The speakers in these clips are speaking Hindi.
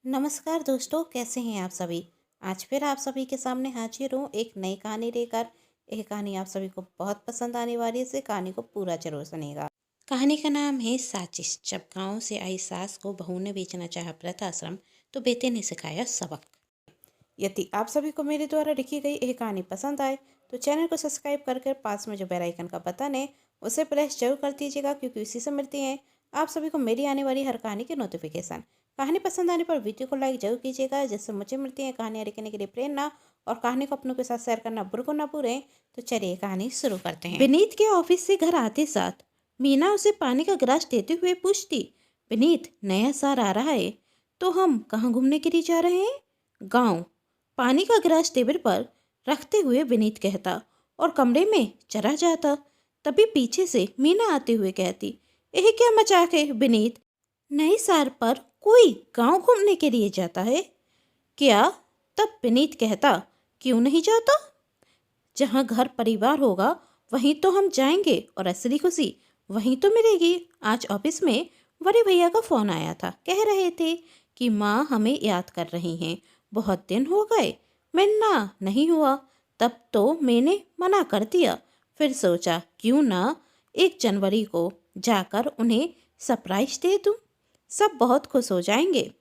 नमस्कार दोस्तों, कैसे हैं आप सभी। आज फिर आप सभी के सामने हाजिर हूँ एक नई कहानी लेकर। यह कहानी आप सभी को बहुत पसंद आने वाली है, इसे कहानी को पूरा जरूर सुनिएगा। कहानी का नाम है साजिश। जब गांव से आई सास को बहू ने बेचना चाहा वृद्धाश्रम, तो बेटे ने सिखाया सबक। यदि आप सभी को मेरे द्वारा लिखी गई यह कहानी पसंद आए तो चैनल को सब्सक्राइब करके पास में जो बेल आइकन का बटन है उसे प्रेस जरूर कर दीजिएगा, क्योंकि इसी से मिलती हैं आप सभी को मेरी आने वाली हर कहानी की नोटिफिकेशन। कहानी पसंद आने पर वीडियो को लाइक जरूर कीजिएगा, जिससे मुझे मिलती है कहानियाँ लिखने के लिए प्रेरणा। और कहानी को अपनों के साथ शेयर करना बिल्कुल ना भूलें। तो चलिए कहानी शुरू करते हैं। विनीत के ऑफिस से घर आते साथ मीना उसे पानी का गिलास देते हुए पूछती, विनीत, नया साल आ रहा है तो हम कहाँ घूमने के लिए जा रहे हैं? गाँव। पानी का गिलास टेबल पर रखते हुए विनीत कहता और कमरे में चला जाता। तभी पीछे से मीना आते हुए कहती, यह क्या मजाक है विनीत? नए साल पर कोई गांव घूमने के लिए जाता है क्या? तब विनीत कहता, क्यों नहीं जाता? जहाँ घर परिवार होगा वहीं तो हम जाएंगे और असली खुशी वहीं तो मिलेगी। आज ऑफिस में बड़े भैया का फोन आया था, कह रहे थे कि माँ हमें याद कर रही हैं, बहुत दिन हो गए मिलना नहीं हुआ। तब तो मैंने मना कर दिया, फिर सोचा क्यों ना 1 जनवरी को जाकर उन्हें सरप्राइज दे दूं, सब बहुत खुश हो जाएंगे।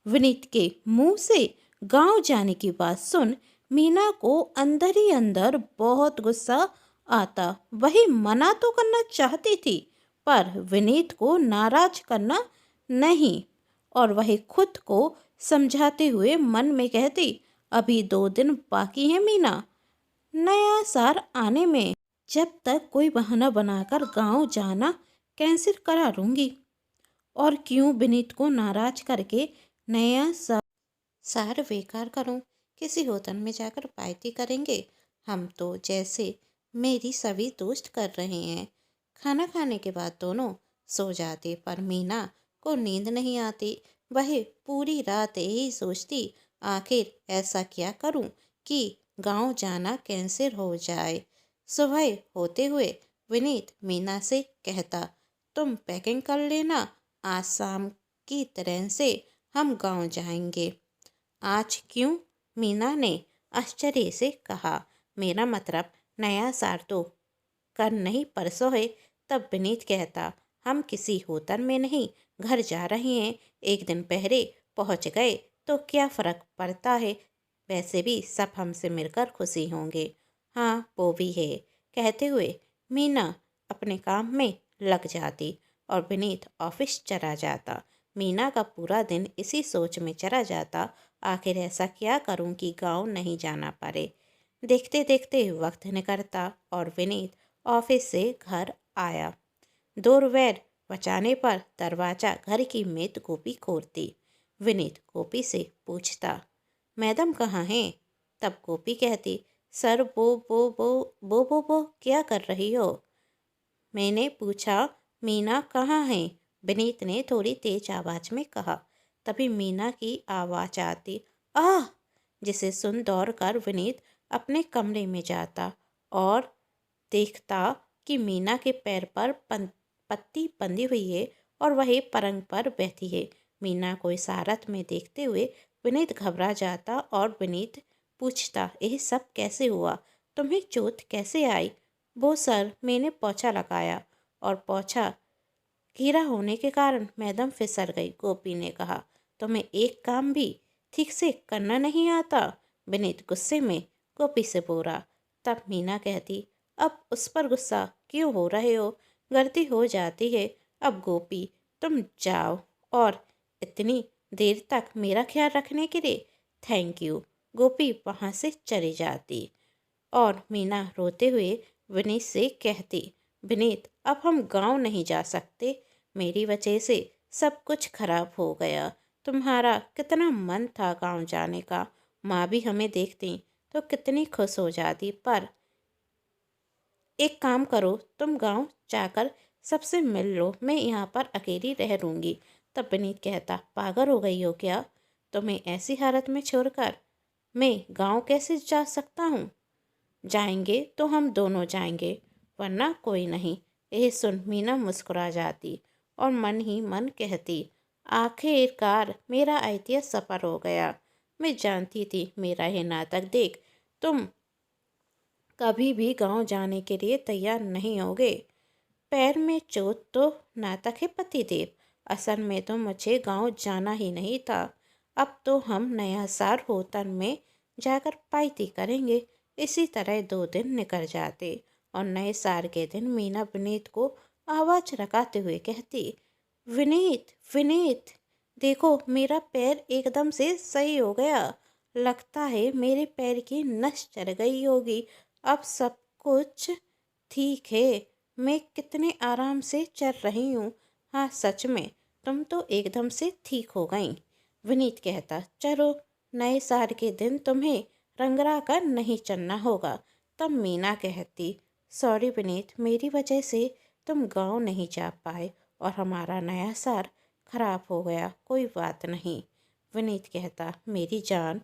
विनीत के मुंह से गांव जाने की बात सुन मीना को अंदर ही अंदर बहुत गुस्सा आता। वही मना तो करना चाहती थी, पर विनीत को नाराज करना नहीं। और वह खुद को समझाते हुए मन में कहती, अभी 2 दिन बाकी है मीना, नया साल आने में। जब तक कोई बहाना बनाकर गांव जाना कैंसिल करा लूंगी। और क्यों विनीत को नाराज करके नया साल बेकार करूं? किसी होटल में जाकर पार्टी करेंगे हम तो, जैसे मेरी सभी दोस्त कर रहे हैं। खाना खाने के बाद दोनों सो जाते, पर मीना को नींद नहीं आती। वह पूरी रात यही सोचती, आखिर ऐसा क्या करूं कि गांव जाना कैंसिल हो जाए। सुबह होते हुए विनीत मीना से कहता, तुम पैकिंग कर लेना, आज शाम की ट्रेन से हम गांव जाएंगे। आज क्यों? मीना ने आश्चर्य से कहा, मेरा मतलब नया साल तो कल नहीं परसों है। तब विनीत कहता, हम किसी होटल में नहीं, घर जा रहे हैं। 1 दिन पहले पहुंच गए तो क्या फर्क पड़ता है, वैसे भी सब हमसे मिलकर खुशी होंगे। हाँ वो भी है। कहते हुए मीना अपने काम में लग जाती और विनीत ऑफिस चला जाता। मीना का पूरा दिन इसी सोच में चला जाता, आखिर ऐसा क्या करूं कि गांव नहीं जाना पड़े। देखते देखते वक्त निकलता और विनीत ऑफिस से घर आया। दोपहर बचाने पर दरवाजा घर की मेड गोपी खोलती। विनीत गोपी से पूछता, मैडम कहाँ हैं? तब गोपी कहती, सर वो क्या कर रही हो? मैंने पूछा मीना कहाँ है? विनीत ने थोड़ी तेज आवाज में कहा। तभी मीना की आवाज आती, आह! जिसे सुन दौड़ कर विनीत अपने कमरे में जाता और देखता कि मीना के पैर पर पट्टी बंधी हुई है और वही पलंग पर बैठी है। मीना को इशारत में देखते हुए विनीत घबरा जाता और विनीत पूछता, यह सब कैसे हुआ? तुम्हें चोट कैसे आई? वो सर, मैंने पोछा लगाया और पोछा गीला होने के कारण मैडम फिसल गई, गोपी ने कहा। तुम्हें एक काम भी ठीक से करना नहीं आता? विनीत गुस्से में गोपी से बोला। तब मीना कहती, अब उस पर गुस्सा क्यों हो रहे हो, गलती हो जाती है। अब गोपी तुम जाओ, और इतनी देर तक मेरा ख्याल रखने के लिए थैंक यू। गोपी वहाँ से चली जाती और मीना रोते हुए विनीत से कहती, विनीत अब हम गांव नहीं जा सकते, मेरी वजह से सब कुछ खराब हो गया। तुम्हारा कितना मन था गांव जाने का, माँ भी हमें देखती तो कितनी खुश हो जाती, पर एक काम करो, तुम गांव जाकर सबसे मिल लो, मैं यहाँ पर अकेली रह लूँगी। तब विनीत कहता, पागल हो गई हो क्या? तुम्हें ऐसी हालत में छोड़कर मैं गांव कैसे जा सकता हूँ? जाएंगे तो हम दोनों जाएंगे, वरना कोई नहीं। यह सुन मीना मुस्कुरा जाती और मन ही मन कहती, आखिरकार मेरा आइडिया सफल हो गया। मैं जानती थी मेरा ये नाटक देख तुम कभी भी गांव जाने के लिए तैयार नहीं होगे। पैर में चोट तो नाटक है पतिदेव, असल में तो मुझे गांव जाना ही नहीं था। अब तो हम नया साल होटल में जाकर पार्टी करेंगे। इसी तरह 2 दिन निकल जाते और नए साल के दिन मीना विनीत को आवाज लगाते हुए कहती, विनीत विनीत, देखो मेरा पैर एकदम से सही हो गया। लगता है मेरे पैर की नस चढ़ गई होगी। अब सब कुछ ठीक है। मैं कितने आराम से चल रही हूँ। हाँ सच में तुम तो एकदम से ठीक हो गई। विनीत कहता, चलो नए साल के दिन तुम्हें रंगरा कर नहीं चलना होगा। तब मीना कहती, सॉरी विनीत, मेरी वजह से तुम गांव नहीं जा पाए और हमारा नया साल खराब हो गया। कोई बात नहीं। विनीत कहता, मेरी जान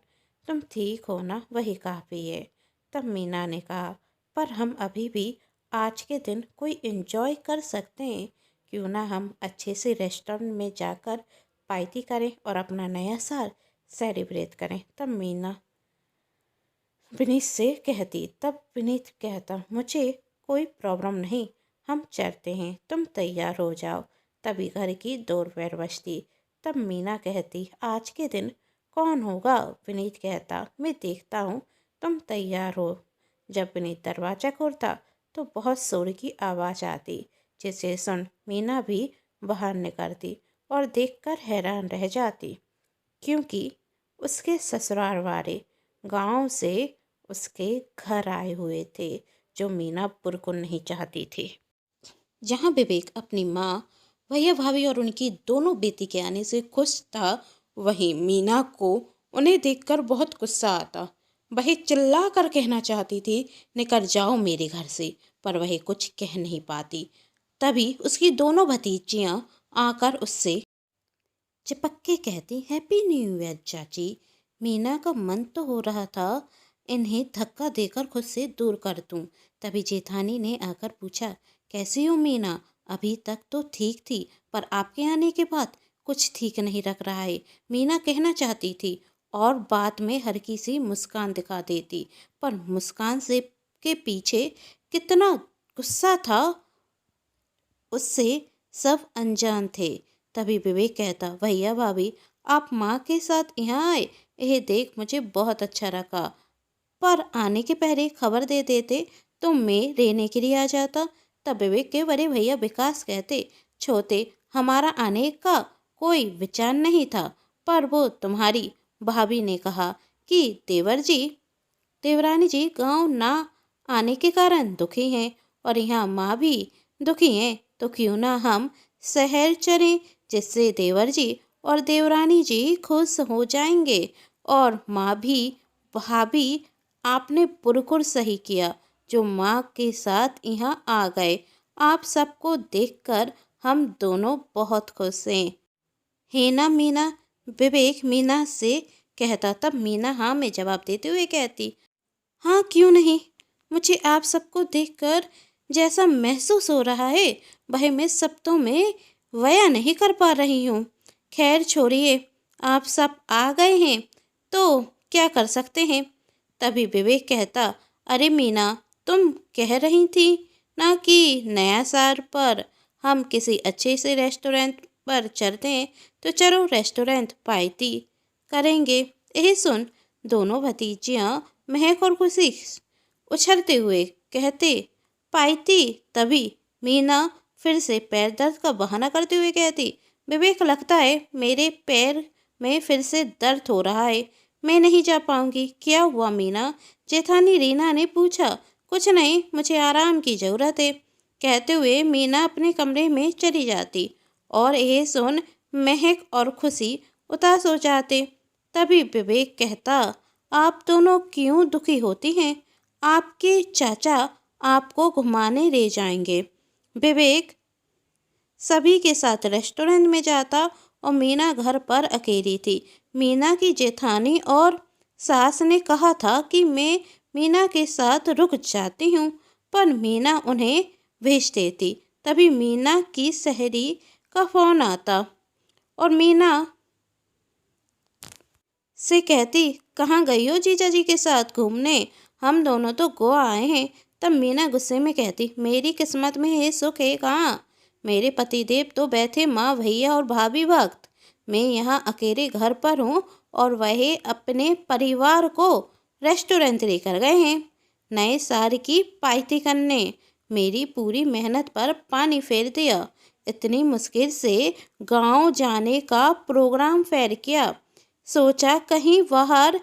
तुम ठीक हो ना, वही काफ़ी है। तब मीना ने कहा, पर हम अभी भी आज के दिन कोई एंजॉय कर सकते हैं। क्यों ना हम अच्छे से रेस्टोरेंट में जाकर पार्टी करें और अपना नया साल सेलिब्रेट करें। तब मीना विनीत से कहती, तब विनीत कहता, मुझे कोई प्रॉब्लम नहीं, हम चलते हैं, तुम तैयार हो जाओ। तभी घर की डोरबेल बजती। तब मीना कहती, आज के दिन कौन होगा? विनीत कहता, मैं देखता हूँ, तुम तैयार हो। जब विनीत दरवाज़ा खोलता तो बहुत शोर की आवाज़ आती, जिसे सुन मीना भी बाहर निकलती और देखकर हैरान रह जाती, क्योंकि उसके ससुराल वाले गांव से उसके घर आए हुए थे, जो मीना बिल्कुल नहीं चाहती थी। जहां विवेक अपनी माँ, भैया भाभी और उनकी दोनों बेटी के आने से खुश था, वहीं मीना को उन्हें देखकर बहुत गुस्सा आता। वह चिल्ला कर कहना चाहती थी, निकल जाओ मेरे घर से, पर वह कुछ कह नहीं पाती। तभी उसकी दोनों भतीजियां आकर उससे चिपक के कहती, हैप्पी न्यू ईयर चाची। मीना का मन तो हो रहा था इन्हें धक्का देकर खुद से दूर कर दूं। तभी जेठानी ने आकर पूछा, कैसी हो मीना? अभी तक तो ठीक थी, पर आपके आने के बाद कुछ ठीक नहीं रख रहा है। मीना कहना चाहती थी और बात में हल्की सी मुस्कान दिखा देती, पर मुस्कान से के पीछे कितना गुस्सा था उससे सब अनजान थे। तभी विवेक कहता, भैया भाभी आप माँ के साथ यहाँ आए, यह देख मुझे बहुत अच्छा लगा, पर आने के पहले खबर दे देते तो मैं रहने के लिए आ जाता। तब विवेक के बड़े भैया विकास कहते, छोटे हमारा आने का कोई विचार नहीं था, पर वो तुम्हारी भाभी ने कहा कि देवरानी जी गांव ना आने के कारण दुखी हैं और यहाँ माँ भी दुखी हैं, तो क्यों ना हम शहर चलें, जिससे देवर जी और देवरानी जी खुश हो जाएंगे। और माँ भी, भाभी आपने बिल्कुल सही किया जो माँ के साथ यहाँ आ गए। आप सबको देखकर हम दोनों बहुत खुश हैं, है ना मीना? विवेक मीना से कहता। तब मीना हाँ में जवाब देते हुए कहती, हाँ क्यों नहीं। मुझे आप सबको देखकर जैसा महसूस हो रहा है वह मैं शब्दों में बयां नहीं कर पा रही हूँ। खैर छोड़िए, आप सब आ गए हैं तो क्या कर सकते हैं। तभी विवेक कहता, अरे मीना, तुम कह रही थी ना कि नया साल पर हम किसी अच्छे से रेस्टोरेंट पर चलते हैं, तो चलो रेस्टोरेंट पार्टी करेंगे। यही सुन दोनों भतीजियाँ महक और खुशी उछलते हुए कहते, पार्टी। तभी मीना फिर से पैर दर्द का बहाना करते हुए कहती, विवेक लगता है मेरे पैर में फिर से दर्द हो रहा है, मैं नहीं जा पाऊंगी। क्या हुआ मीना? जेठानी रीना ने पूछा। कुछ नहीं, मुझे आराम की ज़रूरत है, कहते हुए मीना अपने कमरे में चली जाती और यह सुन महक और खुशी उदास हो जाते। तभी विवेक कहता, आप दोनों क्यों दुखी होती हैं? आपके चाचा आपको घुमाने ले जाएंगे। विवेक सभी के साथ रेस्टोरेंट में जाता और मीना घर पर अकेली थी। मीना की जेठानी और सास ने कहा था कि मैं मीना के साथ रुक जाती हूँ, पर मीना उन्हें भेज देती। तभी मीना की सहेली का फ़ोन आता और मीना से कहती, कहाँ गई हो जीजा जी के साथ घूमने, हम दोनों तो गोवा आए हैं। तब मीना गुस्से में कहती, मेरी किस्मत में है सुख है कहाँ, मेरे पतिदेव तो बैठे माँ भैया और भाभी भक्त, मैं यहाँ अकेले घर पर हूँ और वह अपने परिवार को रेस्टोरेंट लेकर गए हैं नए साल की पार्टी करने। मेरी पूरी मेहनत पर पानी फेर दिया, इतनी मुश्किल से गांव जाने का प्रोग्राम फेर किया, सोचा कहीं बाहर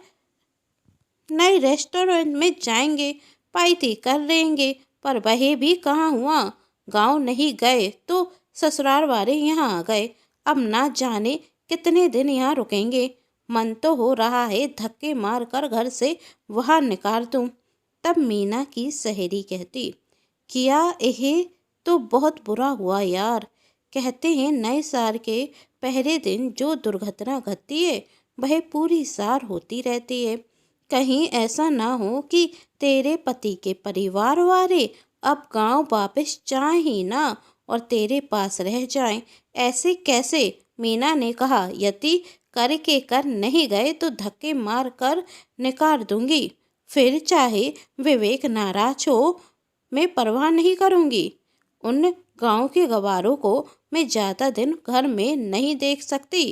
नए रेस्टोरेंट में जाएंगे, पार्टी कर लेंगे, पर वह भी कहाँ हुआ। गांव नहीं गए तो ससुराल वाले यहाँ आ गए, अब ना जाने कितने दिन यहाँ रुकेंगे। मन तो हो रहा है धक्के मार कर घर से बाहर निकाल दूँ। तब मीना की सहेली कहती, किया यह तो बहुत बुरा हुआ यार। कहते हैं नए साल के पहले दिन जो दुर्घटना घटती है वह पूरी साल होती रहती है। कहीं ऐसा ना हो कि तेरे पति के परिवार वाले अब गांव वापस जाए ही ना और तेरे पास रह जाएं। ऐसे कैसे? मीना ने कहा, यदि करके कर नहीं गए तो धक्के मार कर निकाल दूंगी, फिर चाहे विवेक नाराज हो, मैं परवाह नहीं करूंगी। उन गांव के गवारों को मैं ज़्यादा दिन घर में नहीं देख सकती।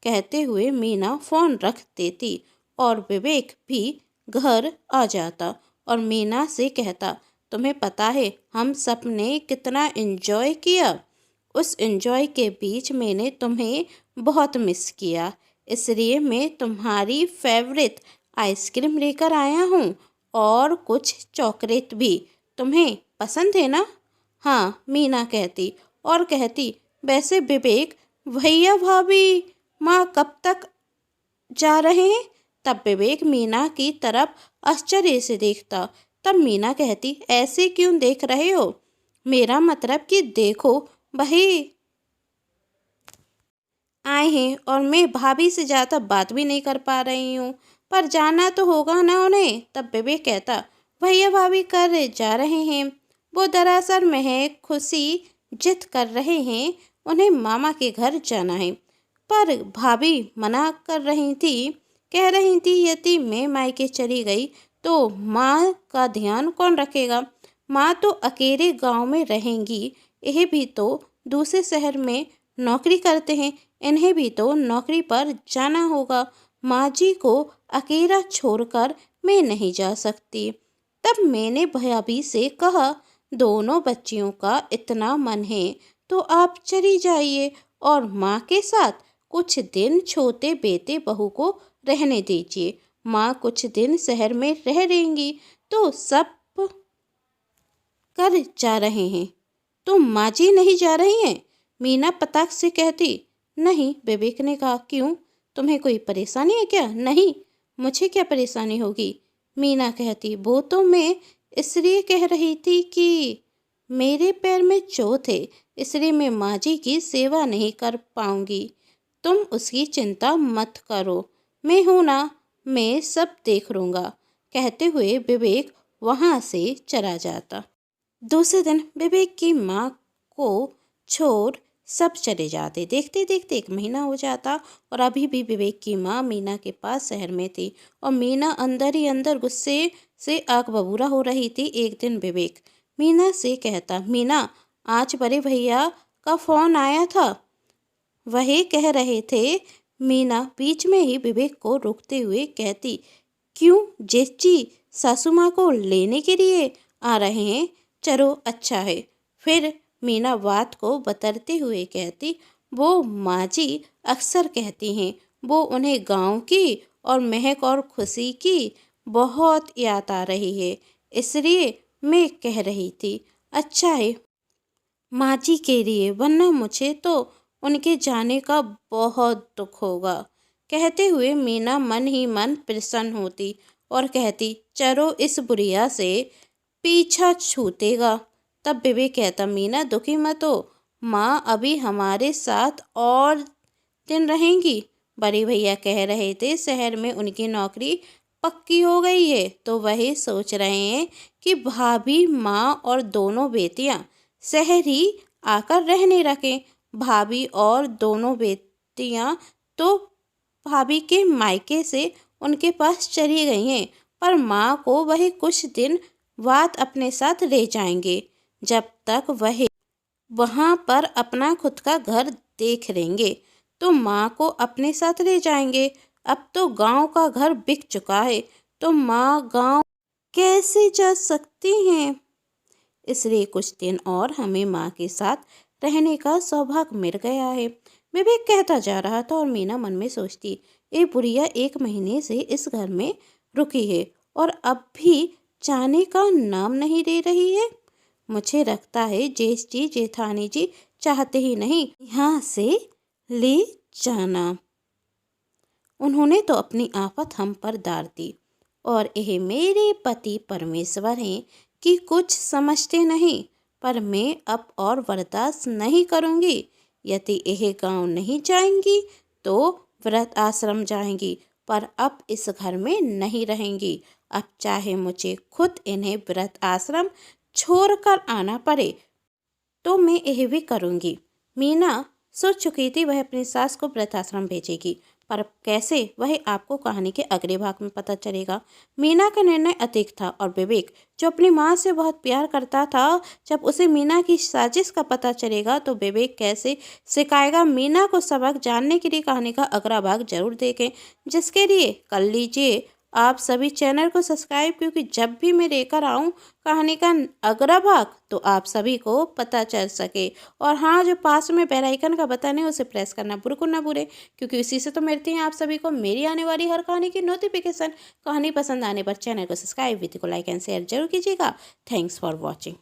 कहते हुए मीना फ़ोन रख देती और विवेक भी घर आ जाता और मीना से कहता, तुम्हें पता है हम सब ने कितना एंजॉय किया। उस एंजॉय के बीच मैंने तुम्हें बहुत मिस किया, इसलिए मैं तुम्हारी फेवरेट आइसक्रीम लेकर आया हूँ और कुछ चॉकलेट भी। तुम्हें पसंद है ना? हाँ, मीना कहती और कहती, वैसे विवेक भैया भाभी माँ कब तक जा रहे हैं? तब विवेक मीना की तरफ आश्चर्य से देखता। तब मीना कहती, ऐसे क्यों देख रहे हो? मेरा मतलब कि देखो भाई आए हैं और मैं भाभी से ज़्यादा बात भी नहीं कर पा रही हूँ, पर जाना तो होगा ना उन्हें। तब विवेक कहता, भैया भाभी कर जा रहे हैं, वो दरअसल महक खुशी जिद कर रहे हैं, उन्हें मामा के घर जाना है, पर भाभी मना कर रही थी, कह रही थी यदि मैं मायके चली गई तो माँ का ध्यान कौन रखेगा। माँ तो अकेले गांव में रहेंगी, यह भी तो दूसरे शहर में नौकरी करते हैं, इन्हें भी तो नौकरी पर जाना होगा। माँ जी को अकेला छोड़कर मैं नहीं जा सकती। तब मैंने भाभी से कहा, दोनों बच्चियों का इतना मन है तो आप चली जाइए और माँ के साथ कुछ दिन छोटे बेटे बहू को रहने दीजिए। माँ कुछ दिन शहर में रह लेंगी तो सब कर जा रहे हैं, तो माँ जी नहीं जा रही हैं? मीना पताक से कहती। नहीं, विवेक ने कहा, क्यों, तुम्हें कोई परेशानी है क्या? नहीं, मुझे क्या परेशानी होगी? मीना कहती, वो तो मैं इसलिए कह रही थी कि मेरे पैर में चोट है, इसलिए मैं माँ जी की सेवा नहीं कर पाऊंगी। तुम उसकी चिंता मत करो, मैं हूँ ना, मैं सब देख लूँगा। कहते हुए विवेक वहाँ से चला जाता। दूसरे दिन विवेक की माँ को छोड़ सब चले जाते। देखते देखते 1 महीना हो जाता और अभी भी विवेक की माँ मीना के पास शहर में थी और मीना अंदर ही अंदर गुस्से से आग बबूला हो रही थी। एक दिन विवेक मीना से कहता, मीना आज बड़े भैया का फ़ोन आया था, वही कह रहे थे। मीना बीच में ही विवेक को रोकते हुए कहती, क्यों, जेठी सासू माँ को लेने के लिए आ रहे हैं? चलो अच्छा है। फिर मीना बात को बतरते हुए कहती, वो माँ जी अक्सर कहती हैं, वो उन्हें गांव की और महक और खुशी की बहुत याद आ रही है, इसलिए मैं कह रही थी। अच्छा है माँ जी के लिए, वरना मुझे तो उनके जाने का बहुत दुख होगा। कहते हुए मीना मन ही मन प्रसन्न होती और कहती, चलो इस बुढ़िया से पीछा छूटेगा। तब विवेक कहता, मीना दुखी मत हो, माँ अभी हमारे साथ और दिन रहेंगी। बड़े भैया कह रहे थे शहर में उनकी नौकरी पक्की हो गई है, तो वही सोच रहे हैं कि भाभी माँ और दोनों बेटियाँ शहर ही आकर रहने रखें। भाभी और दोनों बेटियां तो भाभी के मायके से उनके पास चली गई हैं, पर माँ को वह कुछ दिन बाद अपने साथ ले जाएंगे, जब तक वह वहाँ पर अपना खुद का घर देख लेंगे तो माँ को अपने साथ ले जाएंगे। अब तो गांव का घर बिक चुका है, तो माँ गांव कैसे जा सकती हैं? इसलिए कुछ दिन और हमें माँ के साथ रहने का सौभाग्य मिल गया है। विवेक कहता जा रहा था और मीना मन में सोचती, ये बुढ़िया 1 महीने से इस घर में रुकी है और अब भी जाने का नाम नहीं ले रही है। मुझे लगता है जेठ जी जेठानी जी चाहते ही नहीं यहाँ से ले जाना। उन्होंने तो अपनी आफत हम पर डाल दी और यह मेरे पति परमेश्वर हैं कि कुछ समझते नहीं, पर मैं अब और बर्दाश्त नहीं करूँगी। यदि यह गांव नहीं जाएंगी तो व्रत आश्रम जाएंगी, पर अब इस घर में नहीं रहेंगी। अब चाहे मुझे खुद इन्हें व्रत आश्रम छोड़कर आना पड़े तो मैं यह भी करूँगी। मीना सोच चुकी थी वह अपनी सास को वृद्धाश्रम भेजेगी, पर कैसे वह आपको कहानी के अगले भाग में पता चलेगा। मीना का निर्णय अतीक था और विवेक जो अपनी माँ से बहुत प्यार करता था, जब उसे मीना की साजिश का पता चलेगा तो विवेक कैसे सिखाएगा मीना को सबक। जानने के लिए कहानी का अगला भाग जरूर देखें, जिसके लिए कर लीजिए आप सभी चैनल को सब्सक्राइब, क्योंकि जब भी मैं लेकर आऊँ कहानी का अगला भाग तो आप सभी को पता चल सके। और हाँ, जो पास में बेल आइकन का बटन है उसे प्रेस करना बिल्कुल ना भूलें, क्योंकि इसी से तो मिलती हैं आप सभी को मेरी आने वाली हर कहानी की नोटिफिकेशन। कहानी पसंद आने पर चैनल को सब्सक्राइब, वीडियो को लाइक एंड शेयर जरूर कीजिएगा। Thanks for watching.